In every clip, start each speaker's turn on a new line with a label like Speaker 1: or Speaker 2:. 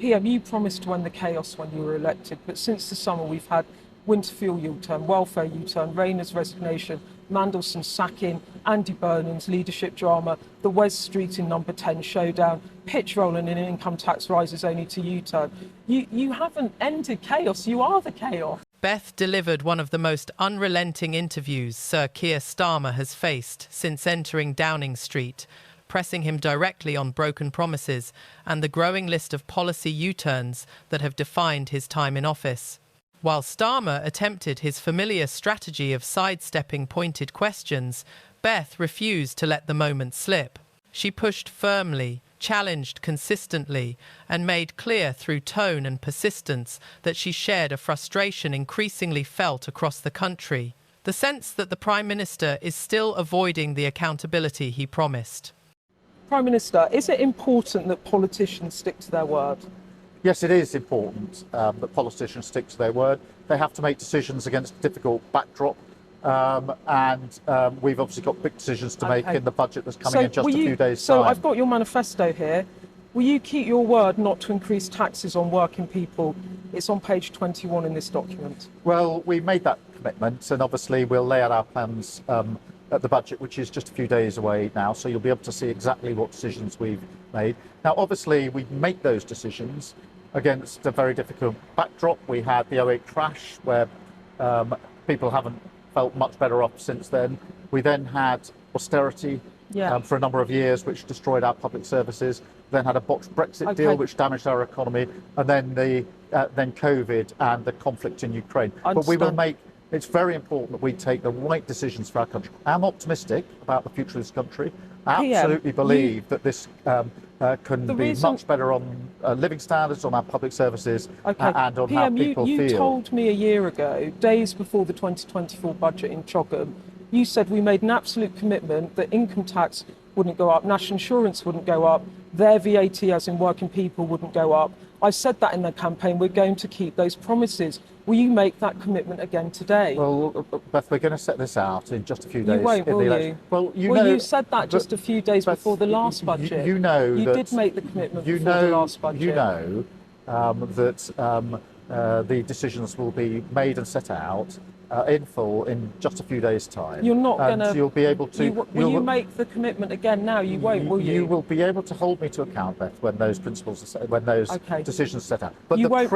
Speaker 1: PM, you promised to end the chaos when you were elected, but since the summer we've had winter fuel U-turn, welfare U-turn, Rayner's resignation, Mandelson's sacking, Andy Burnham's leadership drama, the Wes Street in number 10 showdown, pitch rolling in income tax rises only to U-turn. You haven't ended chaos, you are the chaos.
Speaker 2: Beth delivered one of the most unrelenting interviews Sir Keir Starmer has faced since entering Downing Street, pressing him directly on broken promises and the growing list of policy U-turns that have defined his time in office. While Starmer attempted his familiar strategy of sidestepping pointed questions, Beth refused to let the moment slip. She pushed firmly, challenged consistently, and made clear through tone and persistence that she shared a frustration increasingly felt across the country, the sense that the Prime Minister is still avoiding the accountability he promised.
Speaker 1: Prime Minister, is it important that politicians stick to their word?
Speaker 3: Yes, it is important that politicians stick to their word. They have to make decisions against a difficult backdrop. We've obviously got big decisions to make in the budget that's coming in just a few days' time.
Speaker 1: So I've got your manifesto here. Will you keep your word not to increase taxes on working people? It's on page 21 in this document.
Speaker 3: Well, we made that commitment, and obviously we'll lay out our plans at the budget, which is just a few days away now, so you'll be able to see exactly what decisions we've made. Now, obviously, we make those decisions against a very difficult backdrop. We had the 2008 crash, where people haven't felt much better off since then. We then had austerity for a number of years, which destroyed our public services. Then had a botched Brexit deal, which damaged our economy, and then then COVID and the conflict in Ukraine. But we will make. It's very important that we take the right decisions for our country. I'm optimistic about the future of this country. I absolutely believe that this can be much better on living standards, on our public services, and on how people feel.
Speaker 1: You told me a year ago, days before the 2024 budget in Chogam, you said we made an absolute commitment that income tax wouldn't go up, national insurance wouldn't go up, their VAT, as in working people, wouldn't go up. I said that in the campaign. We're going to keep those promises. Will you make that commitment again today?
Speaker 3: Well, Beth, we're going to set this out in just a few days.
Speaker 1: You won't, will you?
Speaker 3: Well,
Speaker 1: you said that just a few days before the last budget.
Speaker 3: You know
Speaker 1: you did make the commitment before the last budget.
Speaker 3: You know that the decisions will be made and set out in full in just a few days' time.
Speaker 1: You're not going to.
Speaker 3: You'll be able to.
Speaker 1: Will you make the commitment again now? You won't, will you?
Speaker 3: You will be able to hold me to account, Beth, when those principles, when those decisions are set out. But
Speaker 1: you
Speaker 3: the
Speaker 1: won't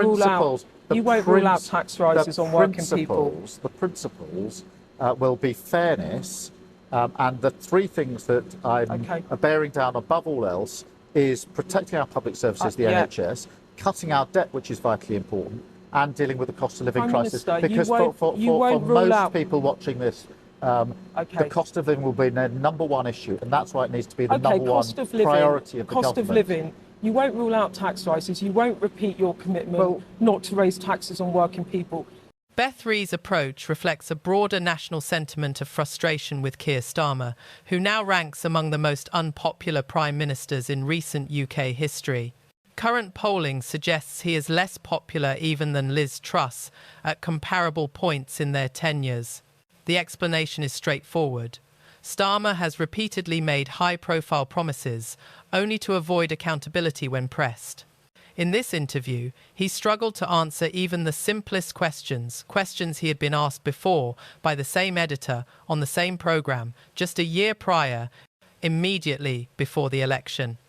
Speaker 1: rule out tax rises on working people.
Speaker 3: The principles will be fairness, and the three things that I'm bearing down above all else is protecting our public services, the NHS, cutting our debt, which is vitally important, and dealing with the cost of living crisis. Because for most people watching this, the cost of living will be their number one issue, and that's why it needs to be the number one priority of the government.
Speaker 1: Cost of living. You won't rule out tax rises. You won't repeat your commitment not to raise taxes on working people.
Speaker 2: Beth Rees' approach reflects a broader national sentiment of frustration with Keir Starmer, who now ranks among the most unpopular prime ministers in recent UK history. Current polling suggests he is less popular even than Liz Truss at comparable points in their tenures. The explanation is straightforward. Starmer has repeatedly made high-profile promises, only to avoid accountability when pressed. In this interview, he struggled to answer even the simplest questions he had been asked before by the same editor on the same programme just a year prior, immediately before the election.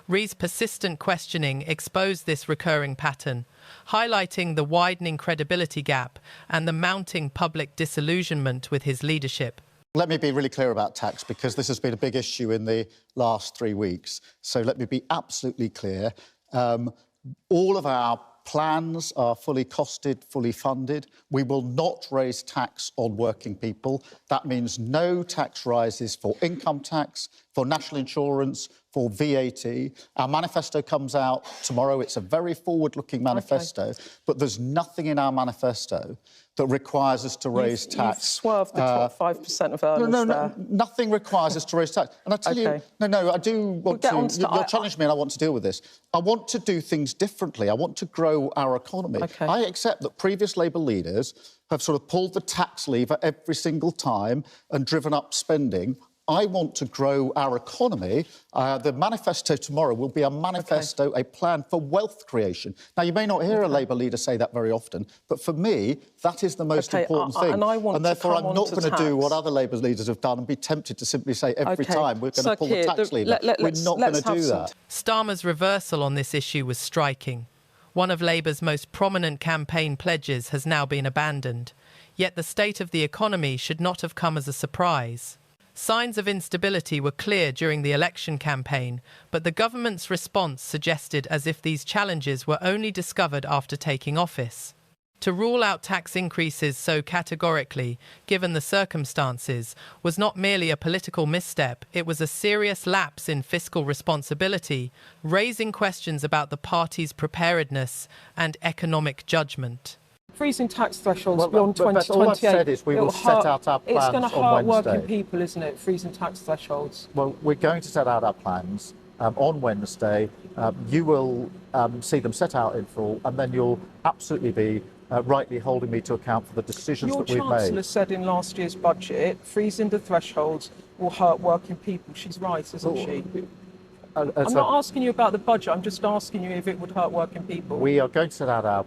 Speaker 2: Rees' persistent questioning exposed this recurring pattern, highlighting the widening credibility gap and the mounting public disillusionment with his leadership.
Speaker 4: Let me be really clear about tax, because this has been a big issue in the last 3 weeks. So let me be absolutely clear. All of our plans are fully costed, fully funded. We will not raise tax on working people. That means no tax rises for income tax, for national insurance, for VAT. Our manifesto comes out tomorrow. It's a very forward-looking manifesto, but there's nothing in our manifesto that requires us to raise tax.
Speaker 1: You've swerved the top 5% of earners there.
Speaker 4: Nothing requires us to raise tax. And I tell you, I do want to... You're challenging me and I want to deal with this. I want to do things differently. I want to grow our economy. I accept that previous Labour leaders have sort of pulled the tax lever every single time and driven up spending. I want to grow our economy. The manifesto tomorrow will be a manifesto, a plan for wealth creation. Now, you may not hear a Labour leader say that very often, but for me, that is the most important thing.
Speaker 1: And
Speaker 4: therefore, I'm not going to do what other Labour leaders have done and be tempted to simply say every time we're going to pull the tax lever. We're not going to do that.
Speaker 2: Starmer's reversal on this issue was striking. One of Labour's most prominent campaign pledges has now been abandoned. Yet the state of the economy should not have come as a surprise. Signs of instability were clear during the election campaign, but the government's response suggested as if these challenges were only discovered after taking office. To rule out tax increases so categorically, given the circumstances, was not merely a political misstep, it was a serious lapse in fiscal responsibility, raising questions about the party's preparedness and economic judgment.
Speaker 1: Freezing tax thresholds beyond 2028.
Speaker 3: All I've said is we will set out our plans
Speaker 1: It's going to
Speaker 3: on
Speaker 1: hurt
Speaker 3: Wednesday.
Speaker 1: working people, isn't it? Freezing tax thresholds.
Speaker 3: Well, we're going to set out our plans on Wednesday. You will see them set out in full, and then you'll absolutely be rightly holding me to account for the decisions that we've made.
Speaker 1: Your Chancellor said in last year's budget, freezing the thresholds will hurt working people. She's right, isn't she? I'm not asking you about the budget, I'm just asking you if it would hurt working people.
Speaker 3: We are going to set out our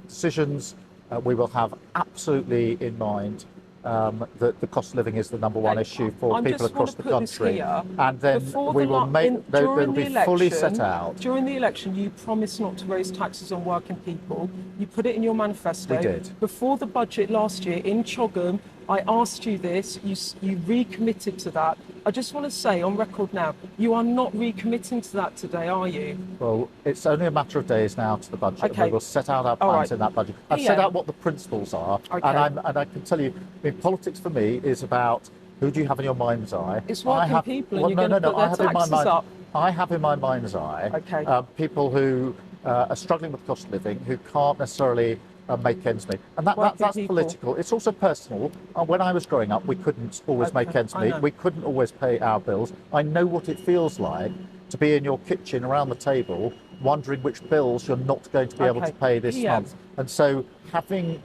Speaker 3: decisions. We will have absolutely in mind that the cost of living is the number one issue for people across the country. And then we will make, they'll be fully set out.
Speaker 1: During the election, you promised not to raise taxes on working people. You put it in your manifesto.
Speaker 3: We did.
Speaker 1: Before the budget last year in Chogham, I asked you this, you recommitted to that. I just want to say on record now, you are not recommitting to that today, are you?
Speaker 3: Well, it's only a matter of days now to the budget.
Speaker 1: Okay.
Speaker 3: We will set out our plans in that budget. I've set out what the principles are, and I can tell you, I mean, politics for me is about who do you have in your mind's eye.
Speaker 1: It's working people, and you're going to put their taxes up.
Speaker 3: I have in my mind's eye people who are struggling with cost of living, who can't necessarily make ends meet. And that's political. It's also personal. When I was growing up, we couldn't always make ends meet. We couldn't always pay our bills. I know what it feels like to be in your kitchen around the table wondering which bills you're not going to be able to pay this month. And so having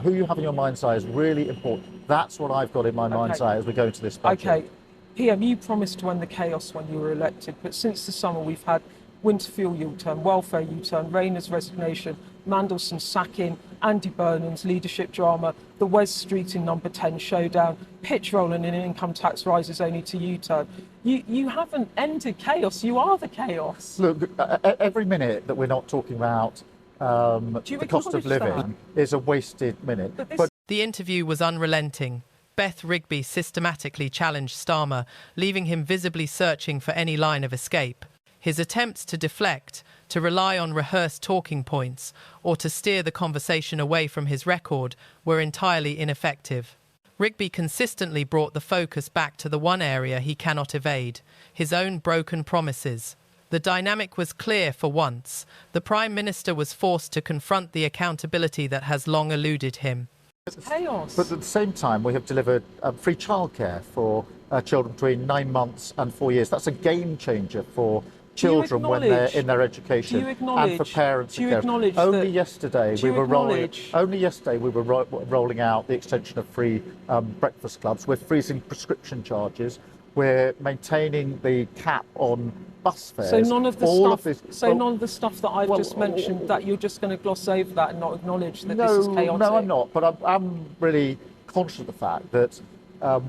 Speaker 3: who you have in your mind's eye is really important. That's what I've got in my mind's eye as we go into this budget.
Speaker 1: Okay. PM, you promised to end the chaos when you were elected, but since the summer we've had winter fuel U-turn, welfare U-turn, Rayner's resignation, Mandelson's sacking, Andy Burnham's leadership drama, the Wes Street in number 10 showdown, pitch rolling and income tax rises only to U-turn. You haven't ended chaos, you are the chaos.
Speaker 3: Look, every minute that we're not talking about the cost of living is a wasted minute. But
Speaker 2: the interview was unrelenting. Beth Rigby systematically challenged Starmer, leaving him visibly searching for any line of escape. His attempts to deflect, to rely on rehearsed talking points, or to steer the conversation away from his record were entirely ineffective. Rigby consistently brought the focus back to the one area he cannot evade, his own broken promises. The dynamic was clear for once. The Prime Minister was forced to confront the accountability that has long eluded him.
Speaker 1: Chaos.
Speaker 3: But at the same time, we have delivered free childcare for children between 9 months and 4 years. That's a game changer for children when they're in their education and for parents. Only yesterday we were rolling out the extension of free breakfast clubs. We're freezing prescription charges. We're maintaining the cap on bus fares.
Speaker 1: So none of the stuff that I've just mentioned, that you're just going to gloss over that and not acknowledge that this is chaotic?
Speaker 3: No, I'm not. But I'm really conscious of the fact that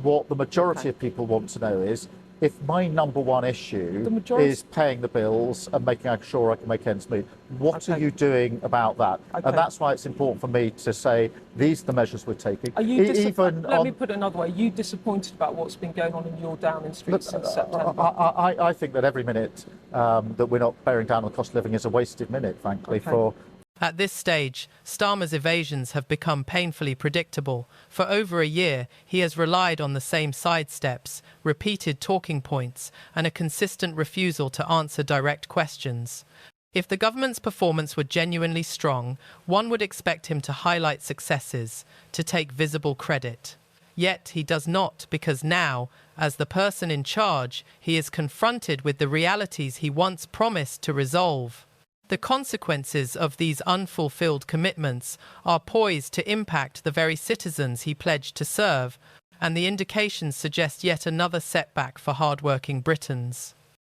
Speaker 3: what the majority of people want to know is, if my number one issue is paying the bills and making sure I can make ends meet, what are you doing about that? And that's why it's important for me to say these are the measures we're taking.
Speaker 1: Are you let me put it another way. Are you disappointed about what's been going on in your Downing Street since September?
Speaker 3: I think that every minute that we're not bearing down on the cost of living is a wasted minute, frankly,
Speaker 2: At this stage, Starmer's evasions have become painfully predictable. For over a year, he has relied on the same sidesteps, repeated talking points, and a consistent refusal to answer direct questions. If the government's performance were genuinely strong, one would expect him to highlight successes, to take visible credit. Yet he does not, because now, as the person in charge, he is confronted with the realities he once promised to resolve. The consequences of these unfulfilled commitments are poised to impact the very citizens he pledged to serve. and the indications suggest yet another setback for hard-working Britons.